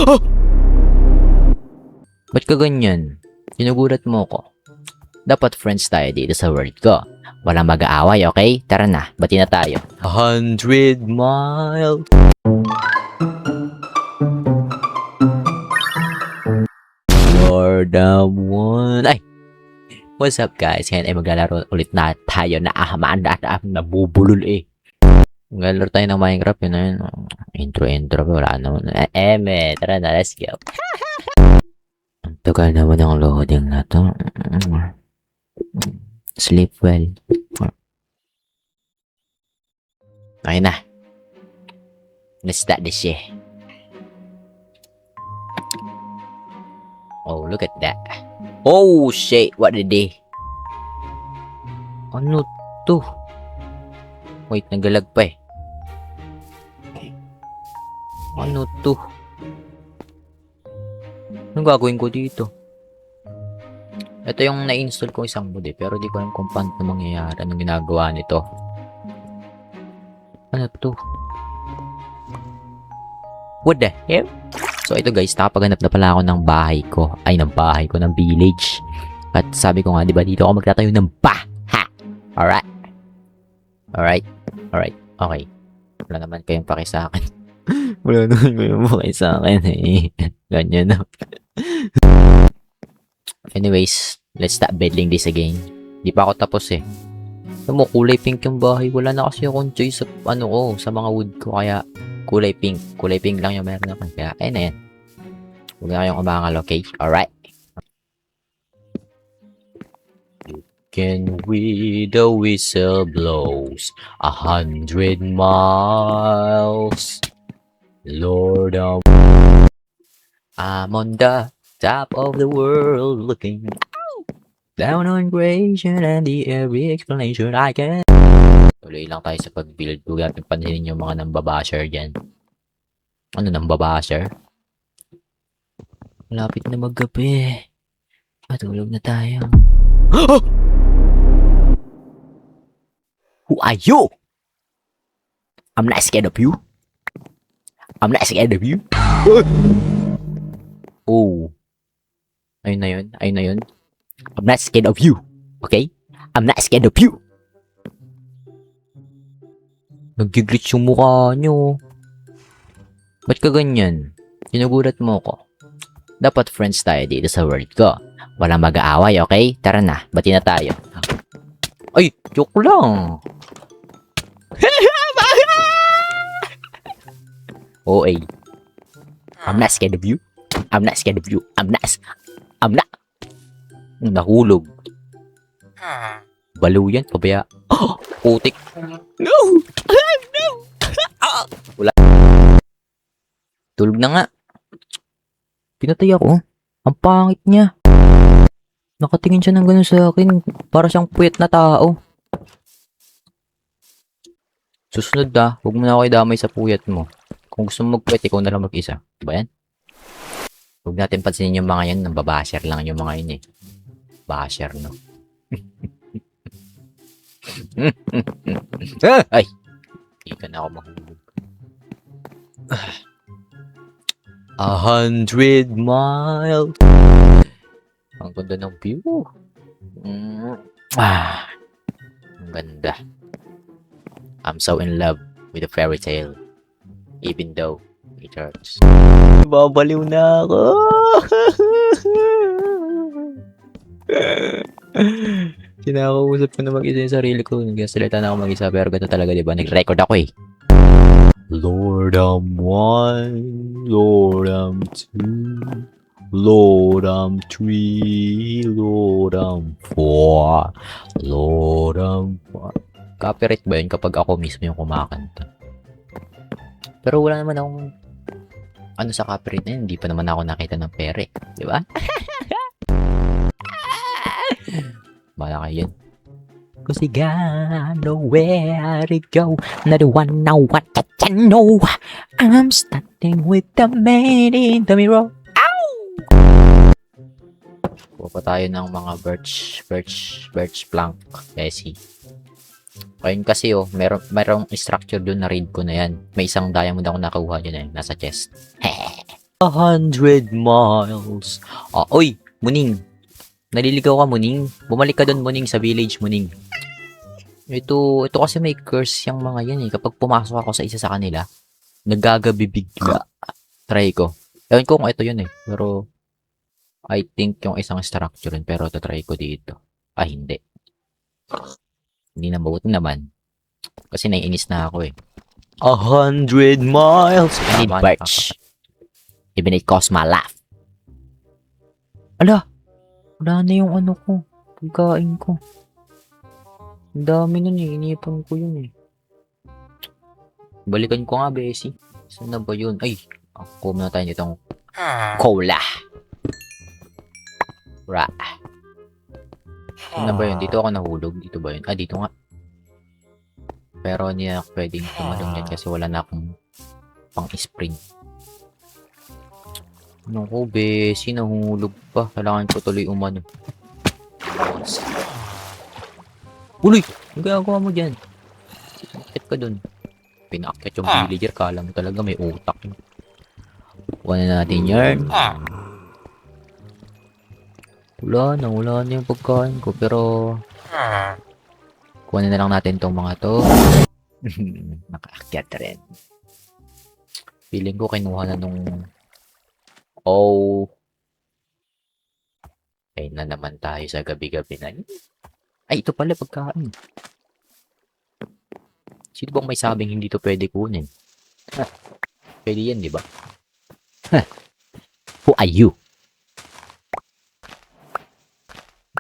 Ba't ka ganyan? Sinugulat mo ko. Dapat friends tayo dito sa world ko. Walang mag-aaway, okay? Tara na, bati na tayo. 100 miles. You're the one. Ay! What's up guys? Ngayon ay maglalaro ulit na tayo na nabubulol eh. Maglalaro tayo ng Minecraft, yun na yun. Intro, wala naman. Tara na, let's go. Ang tagal naman ang loading na to. Sleep well. Okay na. Let's start this shit. Oh, look at that. Oh, shit. What did they? Ano to? Wait, nagalag pa eh. Ano to? Anong gagawin ko dito? Ito yung na-install ko isang mod eh, pero di ko alam kung paano mangyayari. Anong ginagawa nito? Ano to? What the hell? So ito guys, nakapaganap na pala ako ng bahay ko. Ay, ng bahay ko, ng village. At sabi ko nga, di ba, dito ako magtatayo ng baha. Alright. Okay. Wala naman kayong paki sa akin. Wala naman kayong paki sa akin eh. Ganyan na. Anyways, let's start building this again. Di pa ako tapos eh. Alam mo, kulay pink yung bahay. Wala na kasi akong choice sa, sa mga wood ko. Kaya, kulay pink. Kulay pink lang yung meron ako. Kaya, ayun na yan. Huwag na kayong umangal, okay? Alright. Can we the whistle blows 100 miles? Lord of... I'm on the top of the world looking down on creation and the every explanation I can. Tuloy lang tayo sa pag-build. Huwag natin pansinin yung mga nambabasher dyan. Ano nambabasher? Malapit na maggabi. Matulog na tayo. Who are you? I'm not scared of you. Oh. Ayun na yun. I'm not scared of you. Okay? I'm not scared of you. Nag-glitch yung mukha nyo. Ba't ka ganyan? Sinugulat mo ko. Dapat friends tayo dito sa world ko. Walang mag-aaway, okay? Tara na, bati na tayo. Ay, joke lang. OA. I'm not scared of you. I'm not. Nahulog. Balo yan, pabaya. Oh, putik. No! Wala. Tulog na nga. Pinatay ako. Ang pangit niya. Nakatingin siya ng gano'n sa akin. Para siyang puyat na tao. Susunod huwag mo na ako idamay sa puyat mo. Kung gusto mo magpuyat, ikaw na lang mag-isa. Diba yan? Huwag natin pansinin yung mga yan. Nambabasher lang yung mga yun eh. Basher, no? Ay! Hindi ka na ako mahulog. 100 miles. Ang ganda ng view. Ang ganda. I'm so in love with a fairy tale. Even though it hurts. Babaliw na ako. Kinakausap ko na mag-isa yung sarili ko. Nagsasalita na ako mag-isa. Pero ganda talaga, diba? Nag-record ako eh. Lord, I'm 1. Lord, I'm 2. Lord, I'm 3. Lord, I'm 4. Lord, I'm 5. Copyright ba yun kapag ako mismo yung kumakanta? Pero wala naman akong sa copyright na yun. Hindi pa naman ako nakita ng pere. Di ba? Bala kayo yun. Cause you got nowhere to go. Not the one now, what that you know. I'm starting with the man in the mirror. Ow! Kuha pa tayo ng mga birch plank. Bessie. Ayun kasi merong structure doon na read ko na yan. May isang diamond ako nakuha dyan eh. Nasa chest. 100 miles. Oy, Muning. Naliligaw ka, Muning. Bumalik ka doon, Muning, sa village, Muning. Ito kasi may curse yung mga yan eh. Kapag pumasok ako sa isa sa kanila, nagagabi bigla. Try ko. Ewan ko kung ito yun eh. Pero, I think yung isang structure yun. Pero, try ko dito. Hindi. Hindi na mabuti naman. Kasi naiinis na ako eh. 100 miles. I need birch. Even it cost my life. Ala! Wala na yung ano ko. Pagkain ko. Ang dami nun eh. Inipon ko yun eh. Balikan ko nga, Bessie. Saan na ba yun? Ay! Ako muna tayo nitong cola. Ra. Saan na ba yun? Dito ako nahulog. Dito ba yun? Dito nga. Pero hindi na ako pwedeng tumalong dyan kasi wala na akong pang-spring. Ano ko, Bessie? Nahulog pa. Kailangan ko tuloy umano. Uloy! Ang gagawa mo dyan? Akit ka dun. Pinakit yung villager. Kala mo talaga may utak yun. Kuha na natin yan. Wala na yung pagkain ko. Pero, kuha na lang natin tong mga to. Nakaakyat rin. Feeling ko kinuha na nung... Ay na naman tayo sa gabi-gabi na. Ay, ito pala pagkain. Sino bang may sabing hindi to pwede kunin? Pwede yan, di ba? Who are you?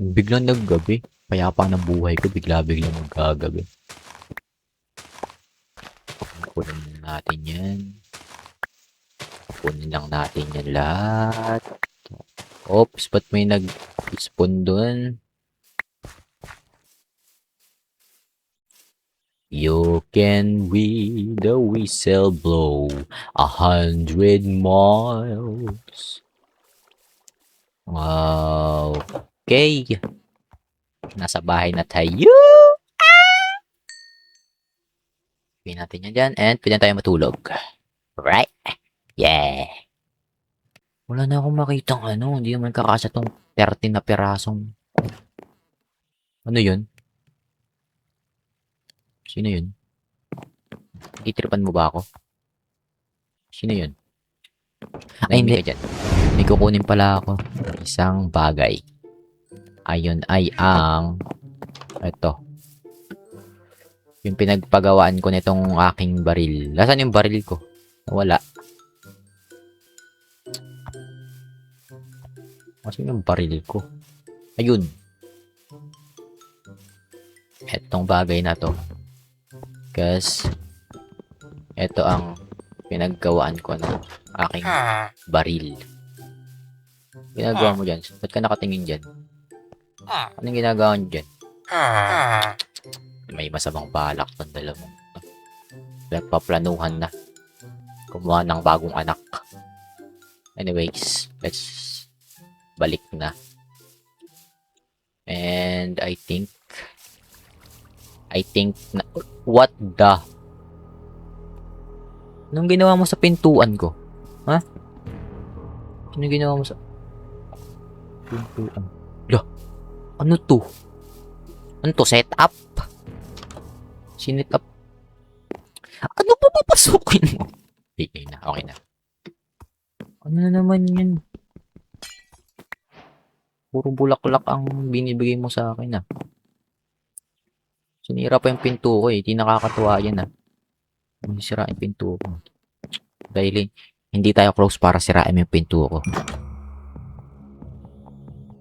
Biglang naggabi. Payapa ng buhay ko, bigla-biglang magkagabi. Kunin natin yan. Kunin lang natin yan lahat. Oops, ba't may nag-spawn dun? You can read the whistle blow 100 miles. Wow. Okay. Nasa bahay na tayo. Pin natin yan dyan and pwede tayo matulog. Right? Yeah. Wala na akong makitang ano. Hindi naman kakasa tong 13 na pirasong. Ano yun? Sino yun? Itripan mo ba ako? Sino yun? Ay, hindi. May kukunin pala ako. Isang bagay. Ayun ay ang... Ito. Yung pinagpagawaan ko nitong aking baril. Nasaan yung baril ko? Wala. Nasaan yung baril ko? Ayun. Etong bagay na to. Kasi ito ang pinaggawaan ko ng aking baril. Ginagawa mo dyan? Ba't ka nakatingin dyan? Anong ginagawa nyo dyan? May masamang balak ng dalawang. Nagpaplanuhan na. Kumuha ng bagong anak. Anyways, let's balik na. And I think na, what the? Anong ginawa mo sa pintuan ko? Ha? Anong ginawa mo sa pintuan? Lah, ano to? Ano to? Set up? Sinit up? Ano pa papasukin mo? Okay na, okay na. Ano na naman yun? Puro bulaklak ang binibigay mo sa akin, ah. Sinira pa yung pinto ko eh. Di nakakatuwa yan, ah. Sirain yung pinto ko. Dahil hindi tayo close para sirain yung pinto ko.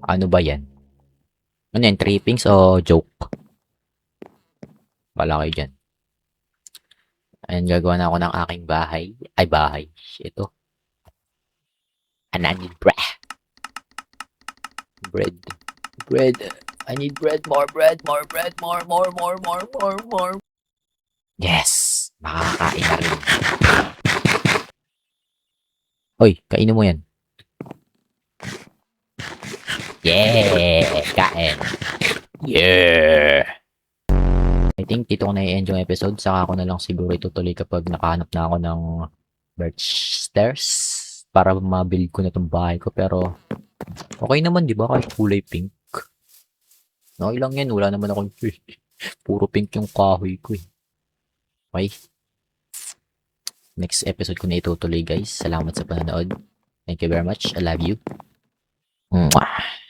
Ano ba yan? Ano yan? Trippings o joke? Wala kayo dyan. Ayan, gagawa na ako ng aking bahay. Ay, bahay. Ito. And I need bread. Bread. I need bread, more bread. Yes! Makakain na rin. Oy, kainin mo yan. Yeah! Kain. Yeah! I think dito ko na-i-enjoy yung episode. Saka ako na lang siguro itutuloy kapag nakahanap na ako ng birch stairs. para mabuild ko na tong bahay ko. Pero, okay naman, di ba? Kahit kulay pink. Okay lang yan. Wala naman akong puro pink yung kahoy ko eh. Okay. Next episode ko na itutuloy guys. Salamat sa panonood. Thank you very much. I love you. Mwah!